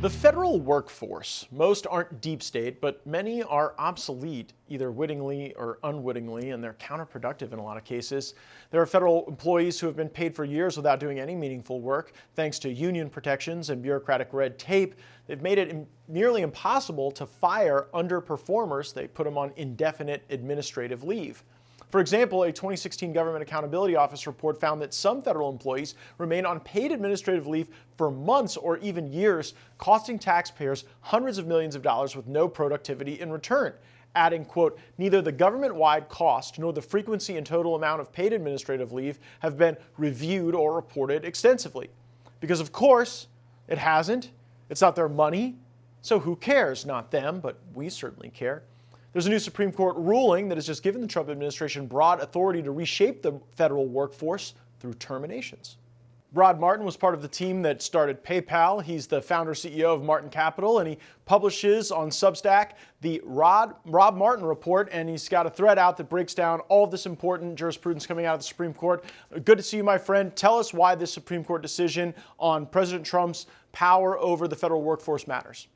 The federal workforce. Most aren't deep state, but many are obsolete, either wittingly or unwittingly, and they're counterproductive in a lot of cases. There are federal employees who have been paid for years without doing any meaningful work. Thanks to union protections and bureaucratic red tape, they've made it nearly impossible to fire underperformers. They put them on indefinite administrative leave. For example, a 2016 Government Accountability Office report found that some federal employees remain on paid administrative leave for months or even years, costing taxpayers hundreds of millions of dollars with no productivity in return. Adding, quote, neither the government-wide cost nor the frequency and total amount of paid administrative leave have been reviewed or reported extensively. Because of course, it hasn't. It's not their money. So who cares? Not them, but we certainly care. There's a new Supreme Court ruling that has just given the Trump administration broad authority to reshape the federal workforce through terminations. Rod Martin was part of the team that started PayPal. He's the founder CEO of Martin Capital, and he publishes on Substack the Rob Martin Report, and he's got a thread out that breaks down all of this important jurisprudence coming out of the Supreme Court. Good to see you, my friend. Tell us why this Supreme Court decision on President Trump's power over the federal workforce matters.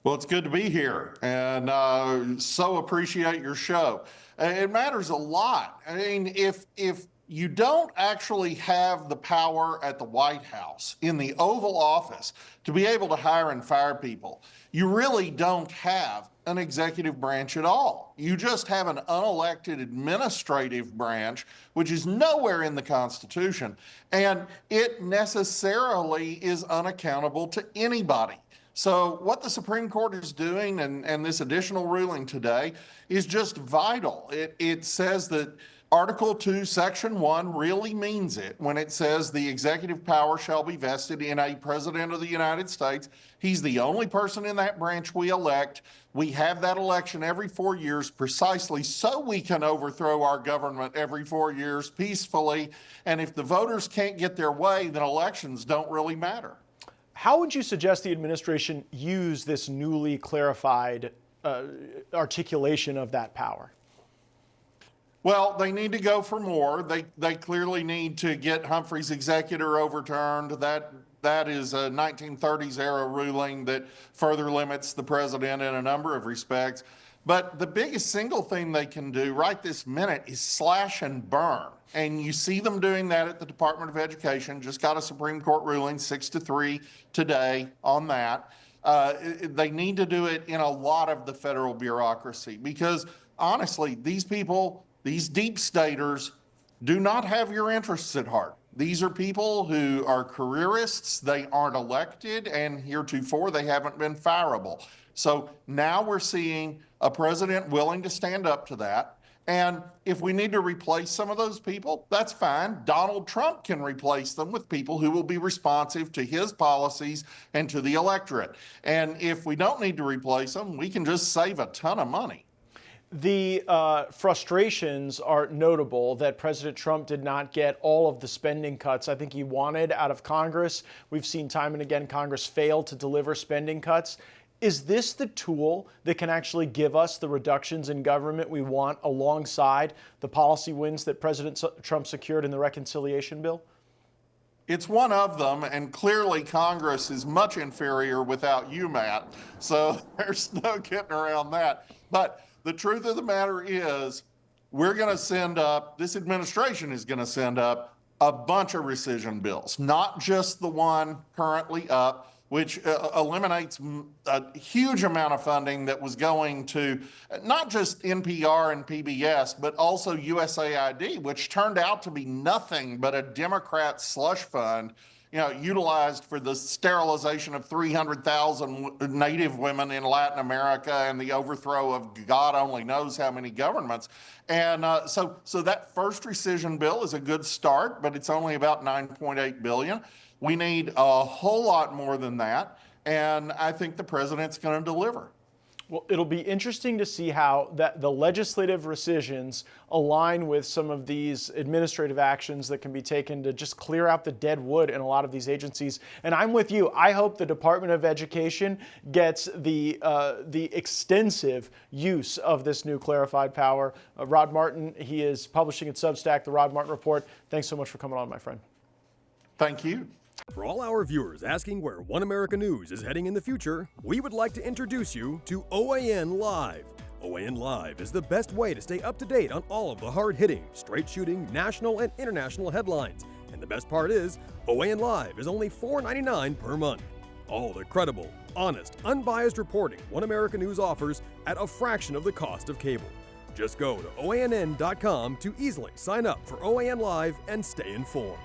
Well, it's good to be here, and so appreciate your show. It matters a lot. I mean, if you don't actually have the power at the White House, in the Oval Office, to be able to hire and fire people, you really don't have an executive branch at all. You just have an unelected administrative branch, which is nowhere in the Constitution, and it necessarily is unaccountable to anybody. So what the Supreme Court is doing and this additional ruling today is just vital. It says that Article 2, Section 1 really means it when it says the executive power shall be vested in a president of the United States. He's the only person in that branch we elect. We have that election every 4 years precisely so we can overthrow our government every 4 years peacefully. And if the voters can't get their way, then elections don't really matter. How would you suggest the administration use this newly clarified articulation of that power? Well, they need to go for more. They clearly need to get Humphrey's executor overturned. That is a 1930s era ruling that further limits the president in a number of respects. But the biggest single thing they can do right this minute is slash and burn. And you see them doing that at the Department of Education. Just got a Supreme Court ruling 6-3 today on that. They need to do it in a lot of the federal bureaucracy because honestly, these people, these deep staters, do not have your interests at heart. These are people who are careerists. They aren't elected, and heretofore they haven't been fireable. So now we're seeing a president willing to stand up to that. And if we need to replace some of those people, that's fine. Donald Trump can replace them with people who will be responsive to his policies and to the electorate. And if we don't need to replace them, we can just save a ton of money. The frustrations are notable that President Trump did not get all of the spending cuts I think he wanted out of Congress. We've seen time and again Congress fail to deliver spending cuts. Is this the tool that can actually give us the reductions in government we want alongside the policy wins that President Trump secured in the reconciliation bill? It's one of them, and clearly Congress is much inferior without you, Matt. So there's no getting around that. But the truth of the matter is we're going to send up, this administration is going to send up a bunch of rescission bills, not just the one currently up, which eliminates a huge amount of funding that was going to not just NPR and PBS, but also USAID, which turned out to be nothing but a Democrat slush fund, utilized for the sterilization of 300,000 Native women in Latin America and the overthrow of God only knows how many governments. And so that first rescission bill is a good start, but it's only about $9.8 billion. We need a whole lot more than that, and I think the president's going to deliver. Well, it'll be interesting to see how the legislative rescissions align with some of these administrative actions that can be taken to just clear out the dead wood in a lot of these agencies. And I'm with you. I hope the Department of Education gets the extensive use of this new clarified power. Rod Martin, he is publishing at Substack, the Rod Martin Report. Thanks so much for coming on, my friend. Thank you. For all our viewers asking where One America News is heading in the future, we would like to introduce you to OAN Live. OAN Live is the best way to stay up to date on all of the hard-hitting, straight-shooting, national and international headlines. And the best part is, OAN Live is only $4.99 per month. All the credible, honest, unbiased reporting One America News offers at a fraction of the cost of cable. Just go to OANN.com to easily sign up for OAN Live and stay informed.